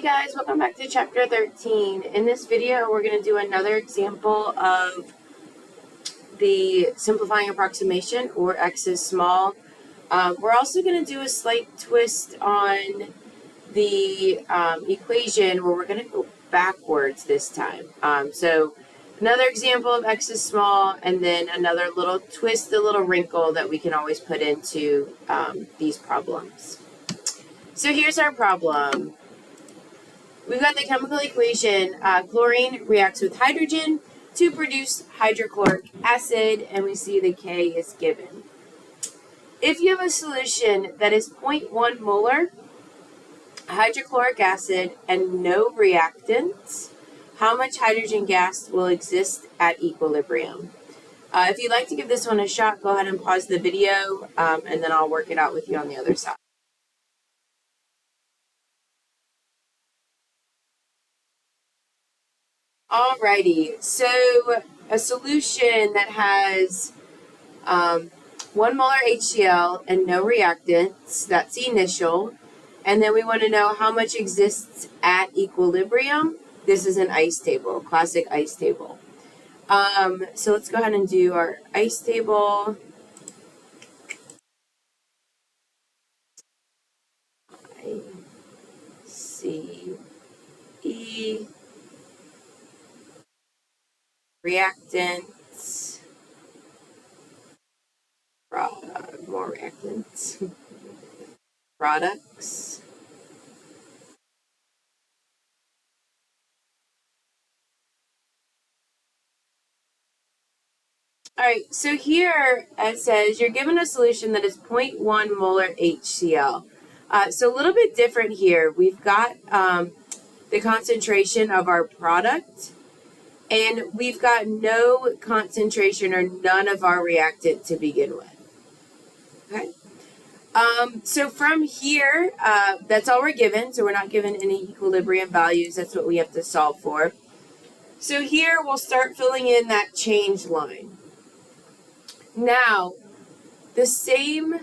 guys, welcome back to chapter 13. In this video, we're going to do another example of the simplifying approximation, or x is small. We're also going to do a slight twist on the equation where we're going to go backwards this time. So another example of x is small, and then another little twist, a little wrinkle that we can always put into these problems. So here's our problem. We've got the chemical equation, chlorine reacts with hydrogen to produce hydrochloric acid, and we see the K is given. If you have a solution that is 0.1 molar hydrochloric acid and no reactants, how much hydrogen gas will exist at equilibrium? If you'd like to give this one a shot, go ahead and pause the video, and then I'll work it out with you on the other side. Alrighty, so a solution that has 1 molar HCl and no reactants, that's the initial, and then we want to know how much exists at equilibrium. This is an ice table, classic ice table. So let's go ahead and do our ice table. I, C, E, reactants, more reactants, products. All right, so here it says you're given a solution that is 0.1 molar HCl. So a little bit different here. We've got the concentration of our product, and we've got no concentration or none of our reactant to begin with. Okay. So from here, that's all we're given. So we're not given any equilibrium values. That's what we have to solve for. So here we'll start filling in that change line. Now, the same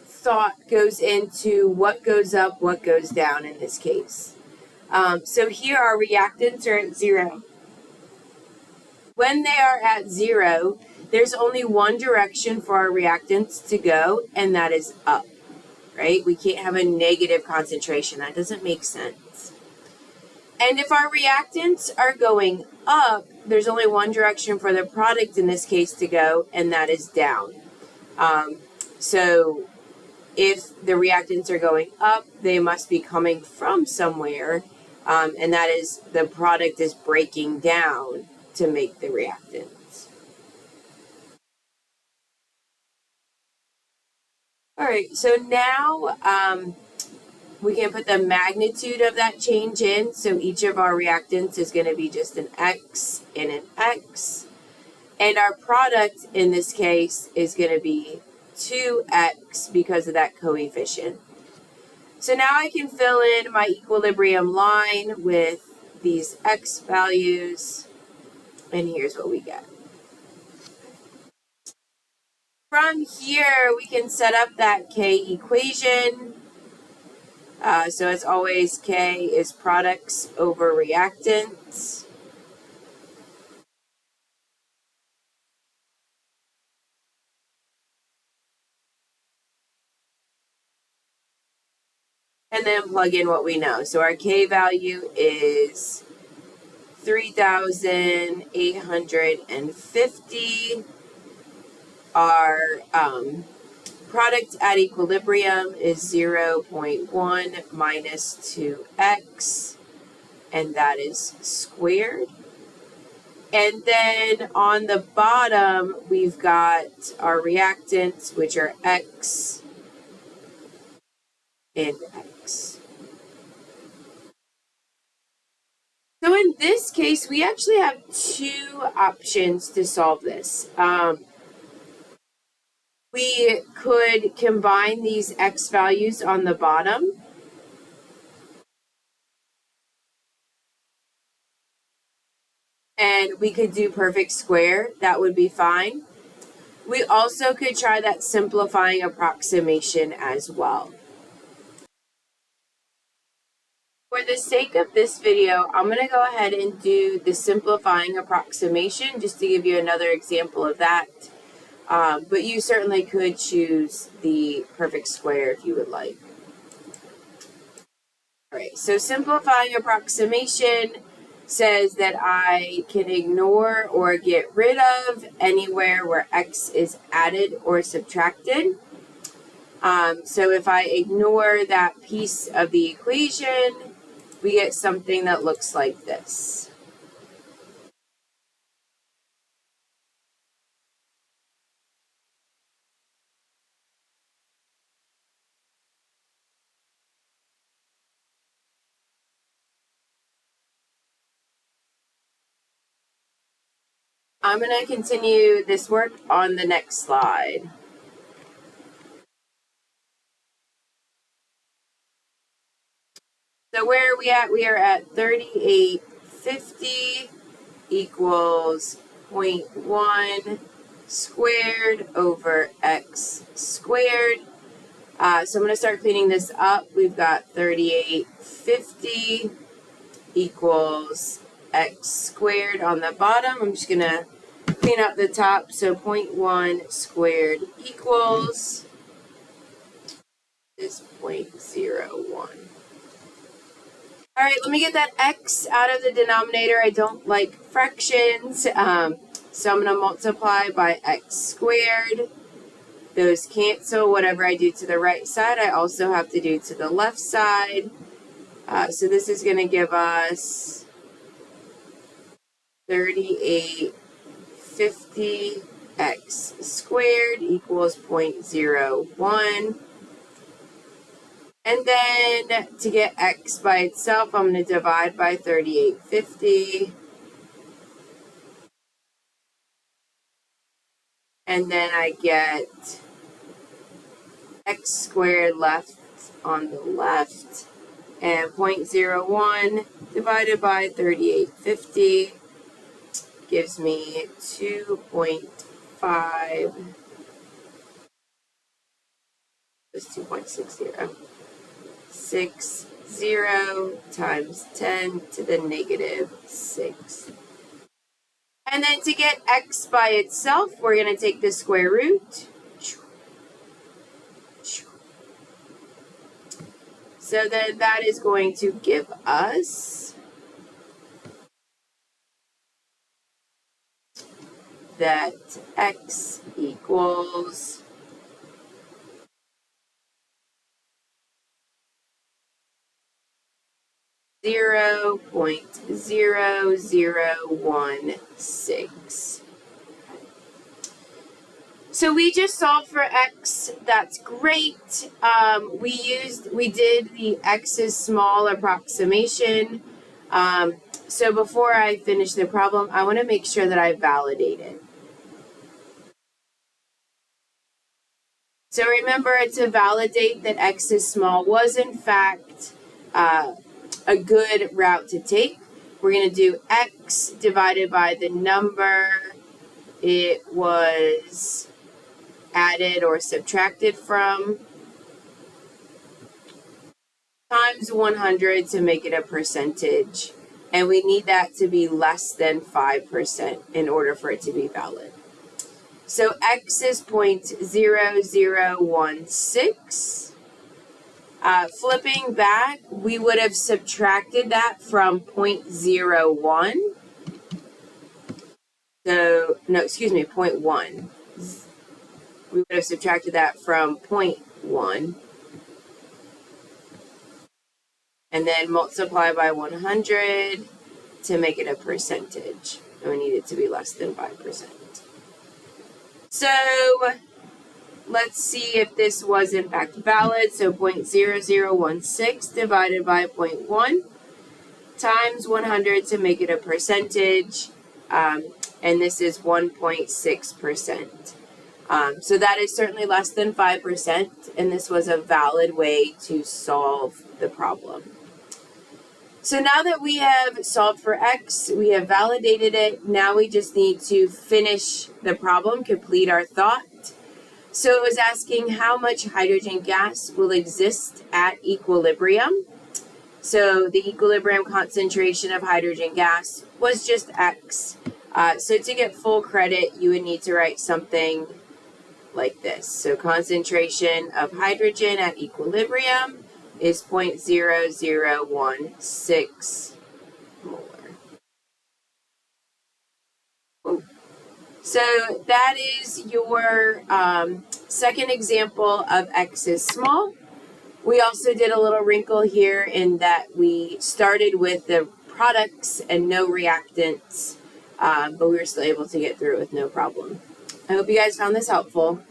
thought goes into what goes up, what goes down in this case. So here our reactants are at 0. When they are at 0, there's only one direction for our reactants to go, and that is up, right? We can't have a negative concentration. That doesn't make sense. And if our reactants are going up, there's only one direction for the product in this case to go, and that is down. So if the reactants are going up, they must be coming from somewhere, and that is the product is breaking down to make the reactants. All right, so now we can put the magnitude of that change in. So each of our reactants is going to be just an X and an X. And our product in this case is going to be 2X because of that coefficient. So now I can fill in my equilibrium line with these X values. And here's what we get. From here, we can set up that K equation. So as always, K is products over reactants. And then plug in what we know. So our K value is 3,850. Our product at equilibrium is 0.1 minus 2x, and that is squared. And then on the bottom, we've got our reactants, which are X and X. So in this case, we actually have two options to solve this. We could combine these X values on the bottom. And we could do perfect square. That would be fine. We also could try that simplifying approximation as well. For the sake of this video, I'm going to go ahead and do the simplifying approximation just to give you another example of that. But you certainly could choose the perfect square if you would like. All right, so simplifying approximation says that I can ignore or get rid of anywhere where x is added or subtracted. So if I ignore that piece of the equation, we get something that looks like this. I'm going to continue this work on the next slide. So where are we at? We are at 3850 equals 0.1 squared over x squared. So I'm going to start cleaning this up. We've got 3850 equals x squared on the bottom. I'm just going to clean up the top. So 0.1 squared equals is 0.01. All right, let me get that x out of the denominator. I don't like fractions, so I'm going to multiply by x squared. Those cancel. Whatever I do to the right side, I also have to do to the left side. So this is going to give us 3850 x squared equals 0.01. And then to get x by itself, I'm going to divide by 3850. And then I get x squared left on the left. And 0.01 divided by 3850 gives me 2.5. It's 2.60. 60 times 10 to the negative 6. And then to get x by itself, we're going to take the square root. So then that is going to give us that x equals 0.0016. So we just solved for x. That's great. We did the x is small approximation. So before I finish the problem, I want to make sure that I validate it. So remember, to validate that x is small was in fact a good route to take. We're going to do x divided by the number it was added or subtracted from times 100 to make it a percentage. And we need that to be less than 5% in order for it to be valid. So x is 0.0016. Flipping back, we would have subtracted that from 0.01. So, no, excuse me, 0.1. We would have subtracted that from 0.1. And then multiply by 100 to make it a percentage. And we need it to be less than 5%. So let's see if this was in fact valid. So 0.0016 divided by 0.1 times 100 to make it a percentage. And this is 1.6%. So that is certainly less than 5%, and this was a valid way to solve the problem. So now that we have solved for x, we have validated it, now we just need to finish the problem, complete our thought. So it was asking how much hydrogen gas will exist at equilibrium. So the equilibrium concentration of hydrogen gas was just X. So to get full credit, you would need to write something like this. So concentration of hydrogen at equilibrium is 0.0016 molar. So that is your second example of X is small. We also did a little wrinkle here in that we started with the products and no reactants, but we were still able to get through it with no problem. I hope you guys found this helpful.